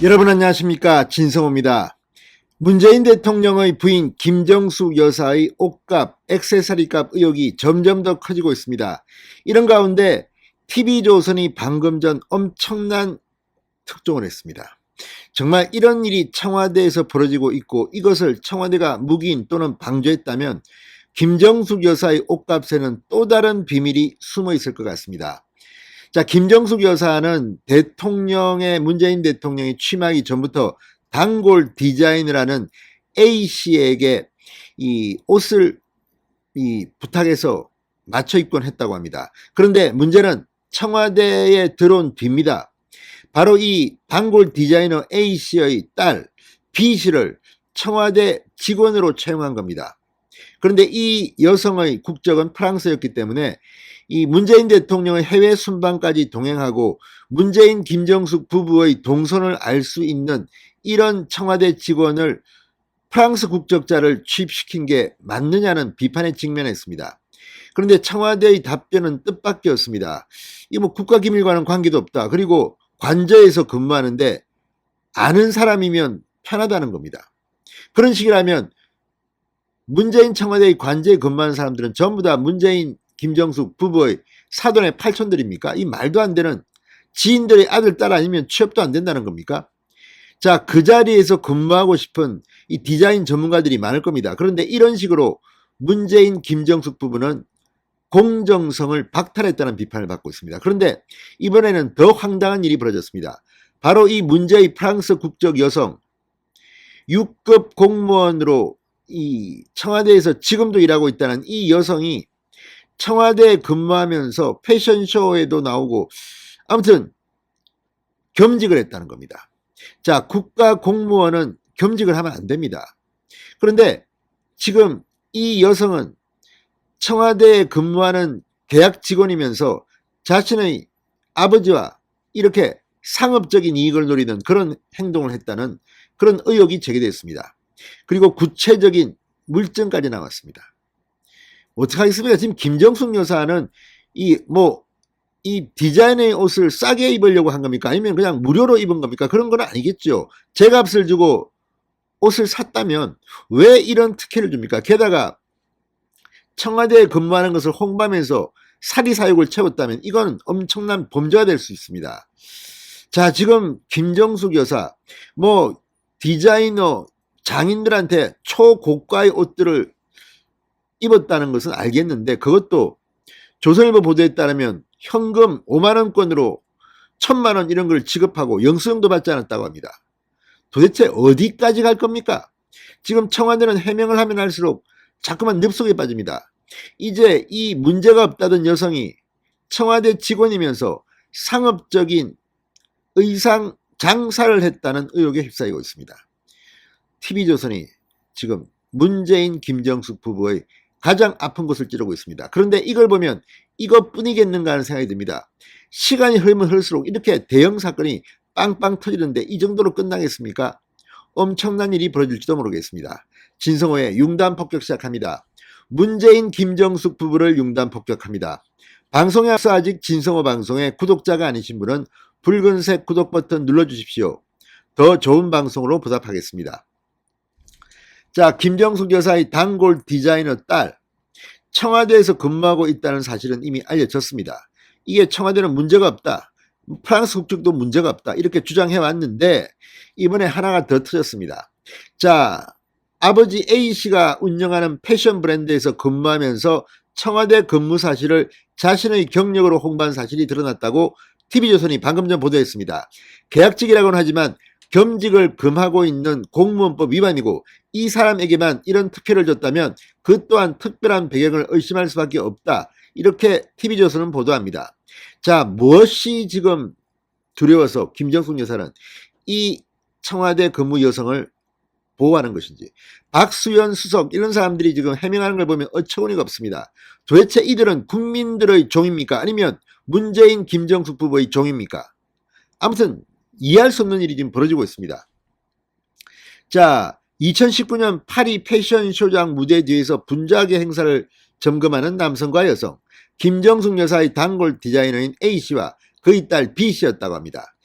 여러분 안녕하십니까, 진성호입니다. 문재인 대통령의 부인 김정숙 여사의 옷값, 액세서리값 의혹이 점점 더 커지고 있습니다. 이런 가운데 TV조선이 방금 전 엄청난 특종을 했습니다. 정말 이런 일이 청와대에서 벌어지고 있고 이것을 청와대가 묵인 또는 방조했다면 김정숙 여사의 옷값에는 또 다른 비밀이 숨어 있을 것 같습니다. 자, 김정숙 여사는 문재인 대통령이 취임하기 전부터 단골 디자인을 하는 A씨에게 이 옷을 부탁해서 맞춰 입곤 했다고 합니다. 그런데 문제는 청와대에 들어온 B입니다. 바로 이 단골 디자이너 A씨의 딸 B씨를 청와대 직원으로 채용한 겁니다. 그런데 이 여성의 국적은 프랑스였기 때문에 이 문재인 대통령의 해외 순방까지 동행하고 문재인 김정숙 부부의 동선을 알 수 있는 이런 청와대 직원을 프랑스 국적자를 취입시킨 게 맞느냐는 비판에 직면했습니다. 그런데 청와대의 답변은 뜻밖이었습니다. 이 뭐 국가기밀과는 관계도 없다. 그리고 관저에서 근무하는데 아는 사람이면 편하다는 겁니다. 그런 식이라면 문재인 청와대의 관저에 근무하는 사람들은 전부 다 문재인 김정숙 부부의 사돈의 팔촌들입니까? 이 말도 안 되는, 지인들의 아들, 딸 아니면 취업도 안 된다는 겁니까? 자, 그 자리에서 근무하고 싶은 이 디자인 전문가들이 많을 겁니다. 그런데 이런 식으로 문재인 김정숙 부부는 공정성을 박탈했다는 비판을 받고 있습니다. 그런데 이번에는 더 황당한 일이 벌어졌습니다. 바로 이 문제의 프랑스 국적 여성, 6급 공무원으로 이 청와대에서 지금도 일하고 있다는 이 여성이 청와대에 근무하면서 패션쇼에도 나오고 아무튼 겸직을 했다는 겁니다. 자, 국가 공무원은 겸직을 하면 안 됩니다. 그런데 지금 이 여성은 청와대에 근무하는 계약 직원이면서 자신의 아버지와 이렇게 상업적인 이익을 노리는 그런 행동을 했다는 그런 의혹이 제기됐습니다. 그리고 구체적인 물증까지 나왔습니다. 어떡하겠습니까? 지금 김정숙 여사는 이 디자인의 옷을 싸게 입으려고 한 겁니까? 아니면 그냥 무료로 입은 겁니까? 그런 건 아니겠죠. 제값을 주고 옷을 샀다면 왜 이런 특혜를 줍니까? 게다가 청와대에 근무하는 것을 홍보하면서 사리사욕을 채웠다면 이건 엄청난 범죄가 될 수 있습니다. 자, 지금 김정숙 여사 디자이너 장인들한테 초고가의 옷들을 입었다는 것은 알겠는데 그것도 조선일보 보도에 따르면 현금 5만원권으로 1,000만원 이런 걸 지급하고 영수증도 받지 않았다고 합니다. 도대체 어디까지 갈 겁니까? 지금 청와대는 해명을 하면 할수록 자꾸만 늪속에 빠집니다. 이제 이 문제가 없다던 여성이 청와대 직원이면서 상업적인 의상 장사를 했다는 의혹에 휩싸이고 있습니다. TV조선이 지금 문재인 김정숙 부부의 가장 아픈 곳을 찌르고 있습니다. 그런데 이걸 보면 이것뿐이겠는가 하는 생각이 듭니다. 시간이 흐르면 흐를수록 이렇게 대형 사건이 빵빵 터지는데 이 정도로 끝나겠습니까? 엄청난 일이 벌어질지도 모르겠습니다. 진성호의 융단 폭격 시작합니다. 문재인 김정숙 부부를 융단 폭격합니다. 방송에 앞서 아직 진성호 방송의 구독자가 아니신 분은 붉은색 구독 버튼 눌러주십시오. 더 좋은 방송으로 보답하겠습니다. 자, 김정숙 여사의 단골 디자이너 딸, 청와대에서 근무하고 있다는 사실은 이미 알려졌습니다. 이게 청와대는 문제가 없다, 프랑스 국적도 문제가 없다 이렇게 주장해 왔는데 이번에 하나가 더 터졌습니다. 자, 아버지 A씨가 운영하는 패션 브랜드에서 근무하면서 청와대 근무 사실을 자신의 경력으로 홍보한 사실이 드러났다고 TV조선이 방금 전 보도했습니다. 계약직이라고는 하지만 겸직을 금하고 있는 공무원법 위반이고 이 사람에게만 이런 특혜를 줬다면 그 또한 특별한 배경을 의심할 수밖에 없다. 이렇게 TV조선은 보도합니다. 자, 무엇이 지금 두려워서 김정숙 여사는 이 청와대 근무 여성을 보호하는 것인지, 박수현 수석 이런 사람들이 지금 해명하는 걸 보면 어처구니가 없습니다. 도대체 이들은 국민들의 종입니까? 아니면 문재인 김정숙 부부의 종입니까? 아무튼 이해할 수 없는 일이 지금 벌어지고 있습니다. 자, 2019년 파리 패션쇼장 무대 뒤에서 분주하게 행사를 점검하는 남성과 여성, 김정숙 여사의 단골 디자이너인 A씨와 그의 딸 B씨였다고 합니다.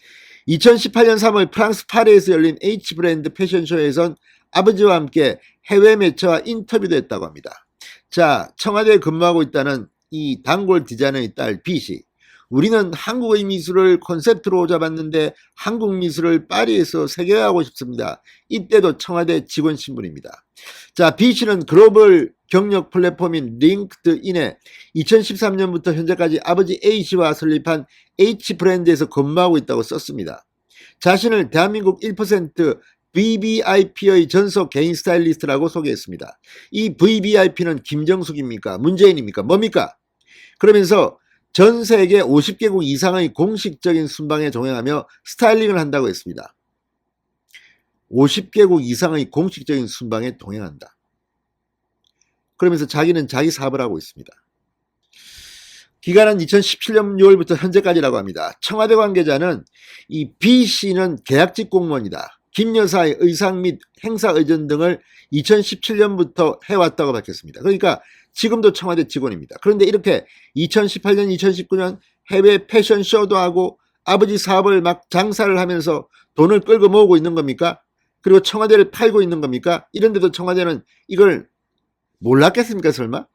2018년 3월 프랑스 파리에서 열린 H브랜드 패션쇼에선 아버지와 함께 해외 매체와 인터뷰도 했다고 합니다. 자, 청와대에 근무하고 있다는 이 단골 디자이너의 딸 B씨. 우리는 한국의 미술을 콘셉트로 잡았는데 한국 미술을 파리에서 세계화하고 싶습니다. 이때도 청와대 직원 신분입니다. 자, B씨는 글로벌 경력 플랫폼인 링크드인에 2013년부터 현재까지 아버지 A씨와 설립한 H브랜드에서 근무하고 있다고 썼습니다. 자신을 대한민국 1% VVIP의 전속 개인 스타일리스트라고 소개했습니다. 이 VVIP는 김정숙입니까? 문재인입니까? 뭡니까? 그러면서 전 세계 50개국 이상의 공식적인 순방에 동행하며 스타일링을 한다고 했습니다. 50개국 이상의 공식적인 순방에 동행한다. 그러면서 자기는 자기 사업을 하고 있습니다. 기간은 2017년 6월부터 현재까지라고 합니다. 청와대 관계자는 이 B씨는 계약직 공무원이다. 김 여사의 의상 및 행사 의전 등을 2017년부터 해왔다고 밝혔습니다. 그러니까 지금도 청와대 직원입니다. 그런데 이렇게 2018년, 2019년 해외 패션쇼도 하고 아버지 사업을 막 장사를 하면서 돈을 끌고 모으고 있는 겁니까? 그리고 청와대를 팔고 있는 겁니까? 이런데도 청와대는 이걸 몰랐겠습니까, 설마?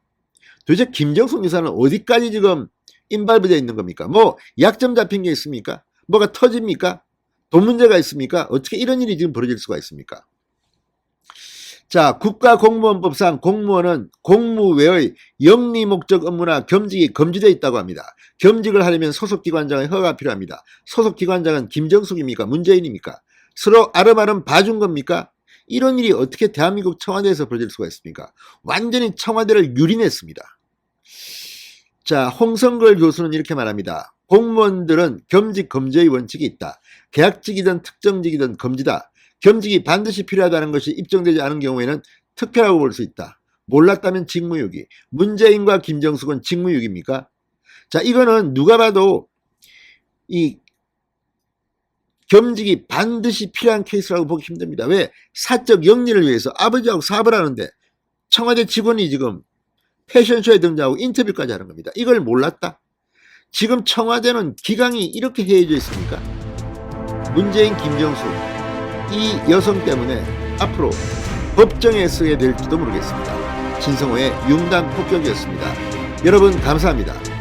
도대체 김정숙 여사는 어디까지 지금 인발부되어 있는 겁니까? 뭐 약점 잡힌 게 있습니까? 뭐가 터집니까? 돈 문제가 있습니까? 어떻게 이런 일이 지금 벌어질 수가 있습니까? 자, 국가공무원법상 공무원은 공무외의 영리 목적 업무나 겸직이 금지되어 있다고 합니다. 겸직을 하려면 소속기관장의 허가가 필요합니다. 소속기관장은 김정숙입니까? 문재인입니까? 서로 아름아름 봐준 겁니까? 이런 일이 어떻게 대한민국 청와대에서 벌어질 수가 있습니까? 완전히 청와대를 유린했습니다. 자, 홍성걸 교수는 이렇게 말합니다. 공무원들은 겸직 금지의 원칙이 있다. 계약직이든 특정직이든 금지다. 겸직이 반드시 필요하다는 것이 입증되지 않은 경우에는 특혜라고 볼 수 있다. 몰랐다면 직무유기. 문재인과 김정숙은 직무유기입니까? 자, 이거는 누가 봐도 이 겸직이 반드시 필요한 케이스라고 보기 힘듭니다. 왜? 사적 영리를 위해서 아버지하고 사업을 하는데 청와대 직원이 지금 패션쇼에 등장하고 인터뷰까지 하는 겁니다. 이걸 몰랐다? 지금 청와대는 기강이 이렇게 해이해져 있습니까? 문재인, 김정숙 이 여성 때문에 앞으로 법정에 서게 될지도 모르겠습니다. 진성호의 융단 폭격이었습니다. 여러분 감사합니다.